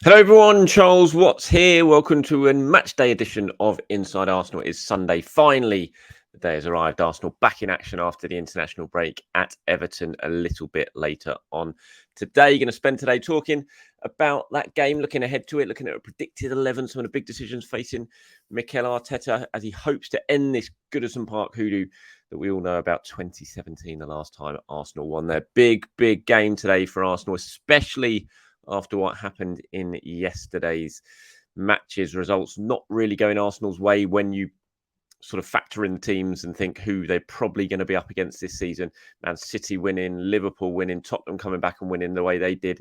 Hello, everyone. Charles Watts here. Welcome to a match day edition of Inside Arsenal. It is Sunday. Finally, the day has arrived. Arsenal back in action after the international break at Everton a little bit later on today. Going to spend today talking about that game, looking ahead to it, looking at a predicted 11, some of the big decisions facing Mikel Arteta as he hopes to end this Goodison Park hoodoo that we all know about 2017, the last time Arsenal won their big game today for Arsenal, especially after what happened in yesterday's matches. Results not really going Arsenal's way when you sort of factor in the teams and think who they're probably going to be up against this season. Man City winning, Liverpool winning, Tottenham coming back and winning the way they did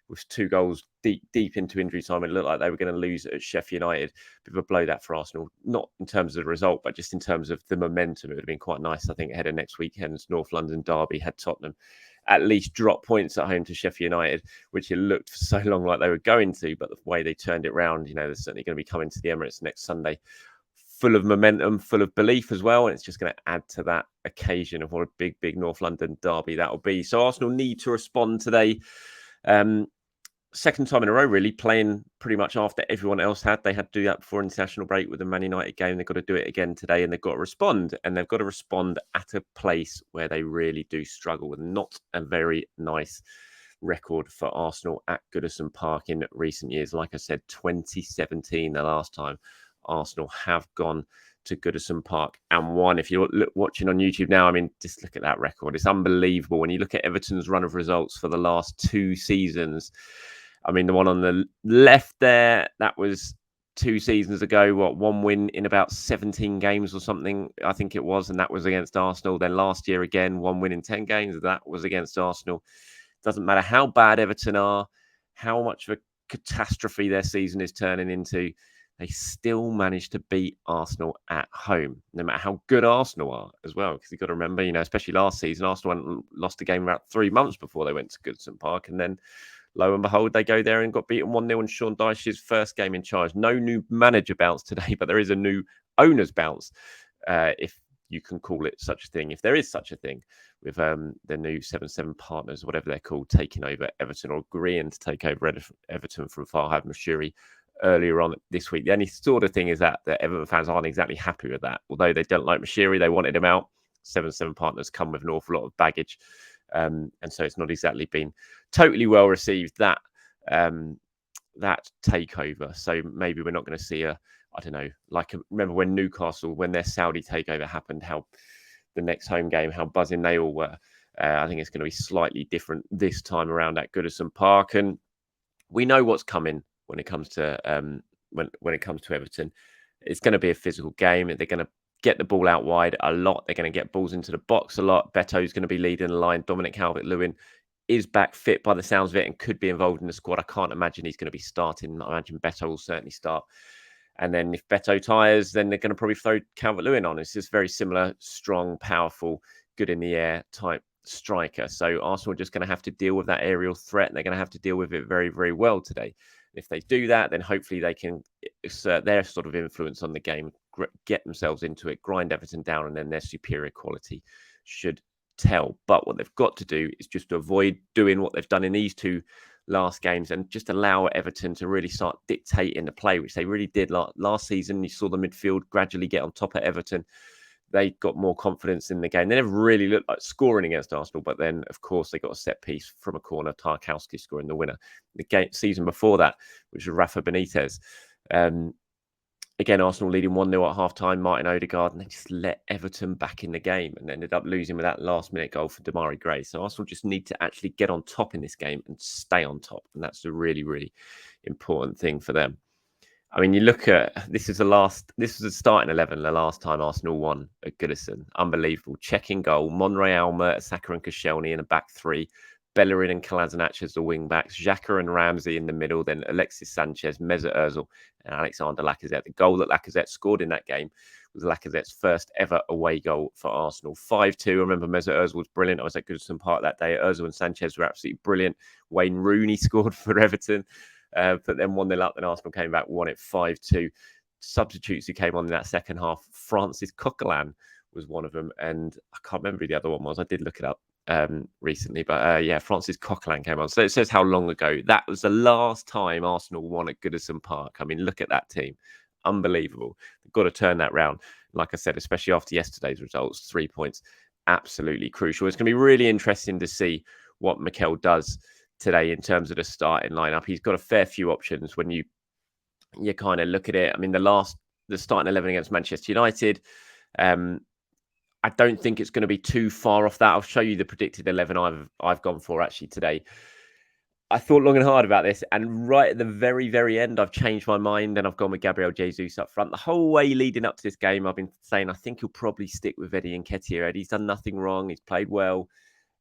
with 2 goals deep into injury time. It looked like they were going to lose at Sheffield United. Bit of a blow that for Arsenal, not in terms of the result, but just in terms of the momentum. It would have been quite nice, I think, ahead of next weekend's North London derby had Tottenham at least drop points at home to Sheffield United, which it looked for so long like they were going to, but the way they turned it around, they're certainly going to be coming to the Emirates next Sunday full of momentum, full of belief as well. And it's just going to add to that occasion of what a big North London derby that will be. So Arsenal need to respond today. Second time in a row, really, playing pretty much after everyone else had. They had to do that before international break with the Man United game. They've got to do it again today, and they've got to respond. And they've got to respond at a place where they really do struggle with not a very nice record for Arsenal at Goodison Park in recent years. Like I said, 2017, the last time Arsenal have gone to Goodison Park and won. If you're watching on YouTube now, just look at that record. It's unbelievable. When you look at Everton's run of results for the last 2 seasons, the one on the left there, that was 2 seasons ago. One win in about 17 games or something, I think it was, and that was against Arsenal. Then last year again, 1 win in 10 games, that was against Arsenal. Doesn't matter how bad Everton are, how much of a catastrophe their season is turning into, they still manage to beat Arsenal at home, no matter how good Arsenal are as well. Because you've got to remember, especially last season, Arsenal lost a game about 3 months before they went to Goodison Park. And then, lo and behold, they go there and got beaten 1-0 in Sean Dyche's first game in charge. No new manager bounce today, but there is a new owner's bounce, if you can call it such a thing, if there is such a thing, with the new 7-7 partners, whatever they're called, taking over Everton or agreeing to take over Everton from Farhad Moshiri earlier on this week. The only sort of thing is that Everton fans aren't exactly happy with that. Although they don't like Moshiri, they wanted him out. 7-7 partners come with an awful lot of baggage. And so it's not exactly been totally well received, that takeover. So maybe we're not going to see remember when Newcastle, when their Saudi takeover happened, how the next home game, how buzzing they all were. I think it's going to be slightly different this time around at Goodison Park. And we know what's coming when it comes to when it comes to Everton. It's going to be a physical game. They're going to get the ball out wide a lot. They're going to get balls into the box a lot. Beto's going to be leading the line. Dominic Calvert-Lewin is back fit by the sounds of it and could be involved in the squad. I can't imagine he's going to be starting. I imagine Beto will certainly start. And then if Beto tires, then they're going to probably throw Calvert-Lewin on. It's just very similar, strong, powerful, good in the air type striker. So Arsenal are just going to have to deal with that aerial threat, and they're going to have to deal with it very, very well today. If they do that, then hopefully they can assert their sort of influence on the game, get themselves into it, grind Everton down, and then their superior quality should tell. But what they've got to do is just to avoid doing what they've done in these 2 last games and just allow Everton to really start dictating the play, which they really did last season. You saw the midfield gradually get on top of Everton. They got more confidence in the game. They never really looked like scoring against Arsenal, but then, of course, they got a set piece from a corner, Tarkowski scoring the winner. The season before that, which was Rafa Benitez. Again, Arsenal leading 1-0 at half-time, Martin Odegaard, and they just let Everton back in the game and ended up losing with that last-minute goal for Demarai Gray. So Arsenal just need to actually get on top in this game and stay on top, and that's a really, really important thing for them. You look at, this was the starting 11 the last time Arsenal won at Goodison. Unbelievable. Checking goal, Monreal, Saka and Koscielny in a back 3, Bellerin and Kolasinac as the wing-backs, Xhaka and Ramsey in the middle, then Alexis Sanchez, Mesut Ozil and Alexander Lacazette. The goal that Lacazette scored in that game was Lacazette's first ever away goal for Arsenal. 5-2. I remember Mesut Ozil was brilliant. I was at Goodison Park that day. Ozil and Sanchez were absolutely brilliant. Wayne Rooney scored for Everton. But then 1-0 up, then Arsenal came back, won it 5-2. Substitutes who came on in that second half, Francis Coquelin was one of them, and I can't remember who the other one was. I did look it up. recently. But yeah, Francis Coquelin came on. So it says how long ago. That was the last time Arsenal won at Goodison Park. I mean, look at that team. Unbelievable. They've got to turn that round. Like I said, especially after yesterday's results, 3 points, absolutely crucial. It's going to be really interesting to see what Mikel does today in terms of the starting lineup. He's got a fair few options when you kind of look at it. I mean, the starting 11 against Manchester United, I don't think it's going to be too far off that. I'll show you the predicted 11 I've gone for actually today. I thought long and hard about this, and right at the very, very end, I've changed my mind and I've gone with Gabriel Jesus up front. The whole way leading up to this game, I've been saying I think he'll probably stick with Eddie Nketiah. Eddie's done nothing wrong. He's played well.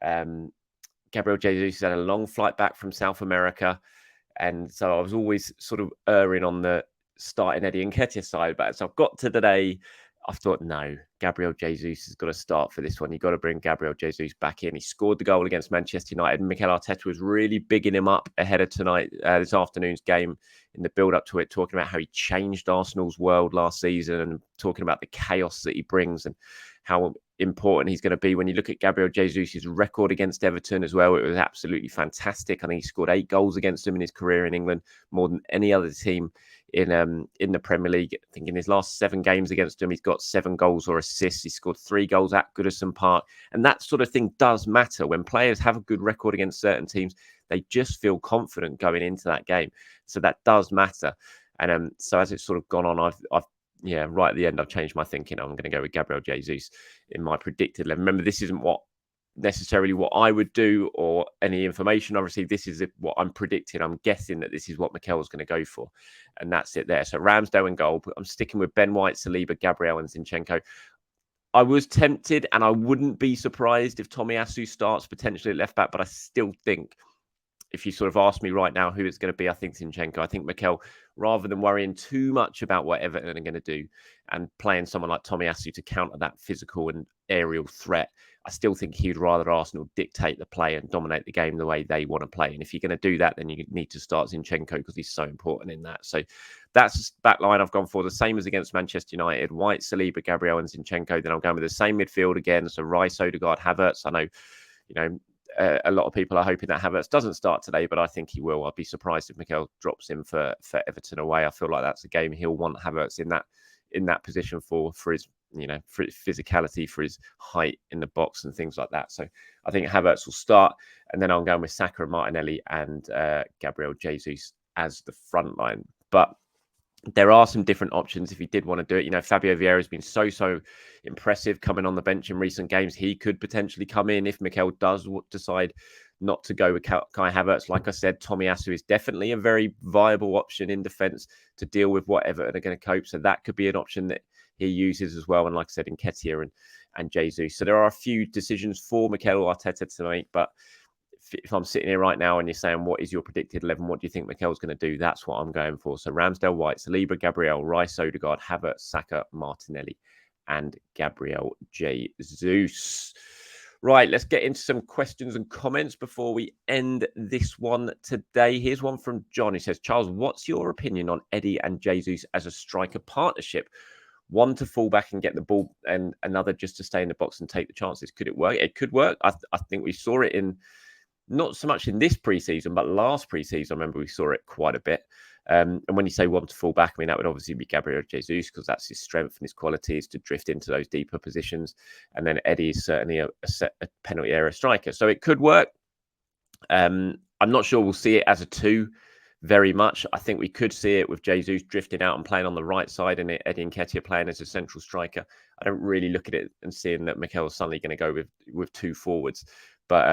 Gabriel Jesus had a long flight back from South America. And so I was always sort of erring on the starting Eddie Nketiah side. But as I've got to today, I thought, no, Gabriel Jesus has got to start for this one. You've got to bring Gabriel Jesus back in. He scored the goal against Manchester United. Mikel Arteta was really bigging him up ahead of this afternoon's game in the build-up to it, talking about how he changed Arsenal's world last season and talking about the chaos that he brings and how important he's going to be. When you look at Gabriel Jesus' record against Everton as well, it was absolutely fantastic. I think he scored 8 goals against them in his career in England, more than any other team in the Premier League. I think in his last 7 games against them, he's got 7 goals or assists. He scored 3 goals at Goodison Park. And that sort of thing does matter. When players have a good record against certain teams, they just feel confident going into that game. So that does matter. And so as it's sort of gone on, I've right at the end, I've changed my thinking. I'm going to go with Gabriel Jesus in my predicted 11. Remember, this isn't necessarily what I would do or any information I received. This is what I'm predicting. I'm guessing that this is what Mikel's going to go for. And that's it there. So Ramsdale in goal. I'm sticking with Ben White, Saliba, Gabriel and Zinchenko. I was tempted and I wouldn't be surprised if Tomiyasu starts potentially at left back, but I still think if you sort of ask me right now who it's going to be, I think Zinchenko. I think Mikel, rather than worrying too much about what Everton are going to do and playing someone like Tomiyasu to counter that physical and aerial threat, I still think he'd rather Arsenal dictate the play and dominate the game the way they want to play. And if you're going to do that, then you need to start Zinchenko because he's so important in that. So that's back line I've gone for. The same as against Manchester United. White, Saliba, Gabriel and Zinchenko. Then I'm going with the same midfield again. So Rice, Odegaard, Havertz. I know, a lot of people are hoping that Havertz doesn't start today, but I think he will. I'd be surprised if Mikel drops him for Everton away. I feel like that's a game he'll want Havertz in that position for his for his physicality, for his height in the box and things like that. So I think Havertz will start, and then I'm going with Saka and Martinelli and Gabriel Jesus as the front line. But there are some different options if he did want to do it. Fabio Vieira has been so impressive coming on the bench in recent games. He could potentially come in if Mikel does decide not to go with Kai Havertz. Like I said, Tomiyasu is definitely a very viable option in defence to deal with what Everton are going to cope. So that could be an option that he uses as well. And like I said, Nketiah and Jesus. So there are a few decisions for Mikel Arteta to make, but if I'm sitting here right now and you're saying, what is your predicted 11? What do you think Mikel's going to do? That's what I'm going for. So Ramsdale, White, Saliba, Gabriel, Rice, Odegaard, Havertz, Saka, Martinelli, and Gabriel Jesus. Right, let's get into some questions and comments before we end this one today. Here's one from John. He says, Charles, what's your opinion on Eddie and Jesus as a striker partnership? One to fall back and get the ball and another just to stay in the box and take the chances. Could it work? It could work. I think we saw it in, not so much in this preseason, but last preseason, I remember we saw it quite a bit. And when you say one to fall back, I mean, that would obviously be Gabriel Jesus because that's his strength and his quality is to drift into those deeper positions. And then Eddie is certainly a penalty area striker. So it could work. I'm not sure we'll see it as a 2 very much. I think we could see it with Jesus drifting out and playing on the right side and Eddie Nketiah playing as a central striker. I don't really look at it and seeing that Mikel's suddenly going to go with 2 forwards. But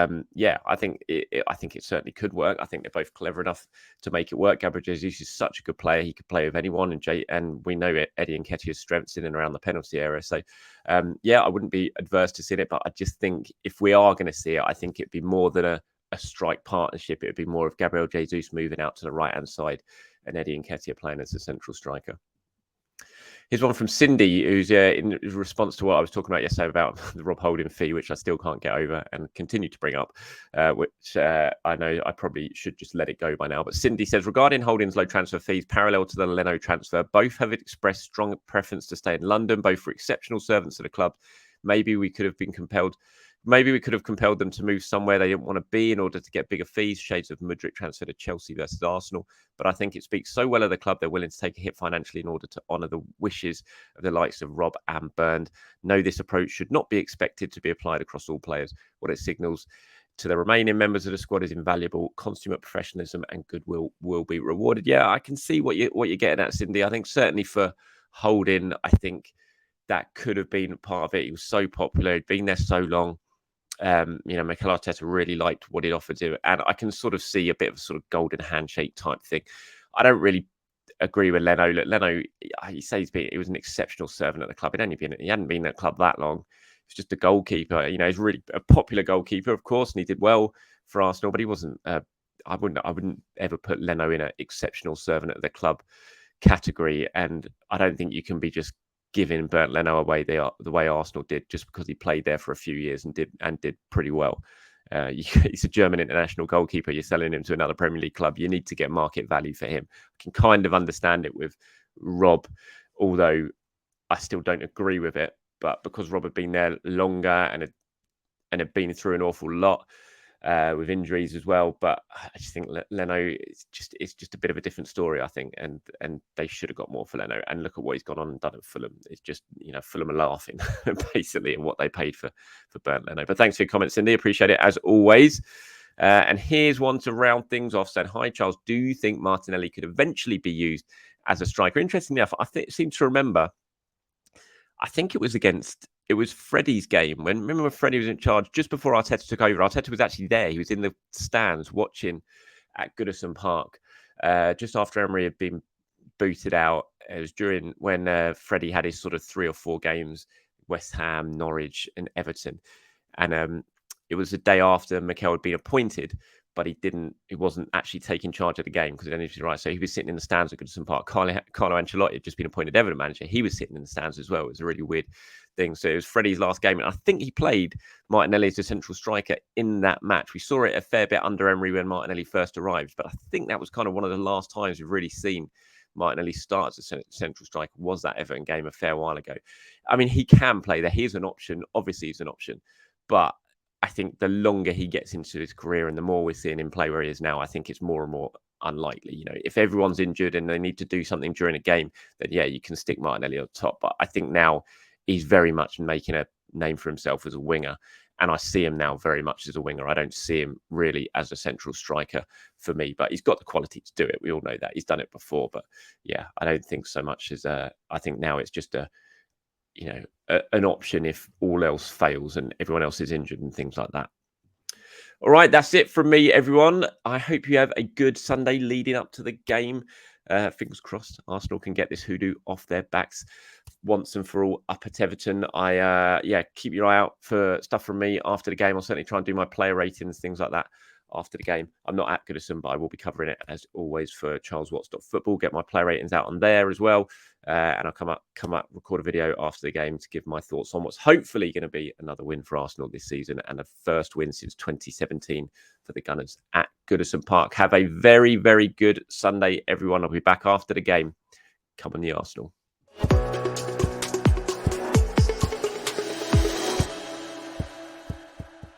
I think it certainly could work. I think they're both clever enough to make it work. Gabriel Jesus is such a good player; he could play with anyone, and we know Eddie Nketiah's strengths in and around the penalty area. So, I wouldn't be adverse to seeing it. But I just think if we are going to see it, I think it'd be more than a strike partnership. It'd be more of Gabriel Jesus moving out to the right hand side and Eddie Nketiah playing as a central striker. Here's one from Cindy, who's in response to what I was talking about yesterday about the Rob Holding fee, which I still can't get over and continue to bring up, which I know I probably should just let it go by now. But Cindy says, regarding Holding's low transfer fees parallel to the Leno transfer, both have expressed strong preference to stay in London, both for exceptional servants of the club. Maybe we could have been compelled Maybe we could have compelled them to move somewhere they didn't want to be in order to get bigger fees. Shades of Mudryk transfer to Chelsea versus Arsenal. But I think it speaks so well of the club, they're willing to take a hit financially in order to honour the wishes of the likes of Rob and Bernd. No, this approach should not be expected to be applied across all players. What it signals to the remaining members of the squad is invaluable. Consummate professionalism and goodwill will be rewarded. Yeah, I can see what you're getting at, Cindy. I think certainly for Holding, I think that could have been part of it. He was so popular, he'd been there so long. Mikel Arteta really liked what he'd offered him, and I can sort of see a bit of a sort of golden handshake type thing. I don't really agree with Leno. Look, Leno, he says he was an exceptional servant at the club. He hadn't been at the club that long. He was just a goalkeeper. He's really a popular goalkeeper, of course, and he did well for Arsenal, but he wasn't. I wouldn't ever put Leno in an exceptional servant at the club category, and I don't think you can be just giving Bernd Leno away the way Arsenal did just because he played there for a few years and did pretty well. He's a German international goalkeeper. You're selling him to another Premier League club. You need to get market value for him. I can kind of understand it with Rob, although I still don't agree with it. But because Rob had been there longer and had been through an awful lot with injuries as well. But I just think Leno, it's just a bit of a different story, I think. And they should have got more for Leno. And look at what he's gone on and done at Fulham. It's just, Fulham are laughing basically at what they paid for Bernd Leno. But thanks for your comments, Cindy. Appreciate it as always. And here's one to round things off. Said, hi, Charles. Do you think Martinelli could eventually be used as a striker? Interestingly enough, I seem to remember, I think it was Freddie's game. Remember when Freddie was in charge just before Arteta took over? Arteta was actually there. He was in the stands watching at Goodison Park just after Emery had been booted out. It was during when Freddie had his sort of 3 or 4 games, West Ham, Norwich and Everton. And it was the day after Mikel had been appointed, but he wasn't actually taking charge of the game because it ended right. So he was sitting in the stands at Goodison Park. Carlo Ancelotti had just been appointed Everton manager. He was sitting in the stands as well. It was a really weird thing. So it was Freddie's last game. And I think he played Martinelli as a central striker in that match. We saw it a fair bit under Emery when Martinelli first arrived. But I think that was kind of one of the last times we've really seen Martinelli start as a central striker. Was that Everton game a fair while ago? I mean, he can play there. He is an option. Obviously, he's an option. But I think the longer he gets into his career and the more we're seeing him play where he is now, I think it's more and more unlikely. If everyone's injured and they need to do something during a game, then yeah, you can stick Martinelli on top. But I think now he's very much making a name for himself as a winger. And I see him now very much as a winger. I don't see him really as a central striker for me, but he's got the quality to do it. We all know that. He's done it before. But yeah, I don't think so much as I think now it's just an option if all else fails and everyone else is injured and things like that. All right, that's it from me, everyone. I hope you have a good Sunday leading up to the game. Fingers crossed, Arsenal can get this hoodoo off their backs once and for all up at Everton. Keep your eye out for stuff from me after the game. I'll certainly try and do my player ratings, things like that after the game. I'm not at Goodison, but I will be covering it as always for charleswatts.football. Get my player ratings out on there as well. And I'll come up, record a video after the game to give my thoughts on what's hopefully going to be another win for Arsenal this season and a first win since 2017 for the Gunners at Goodison Park. Have a very, very good Sunday, everyone. I'll be back after the game. Come on, the Arsenal.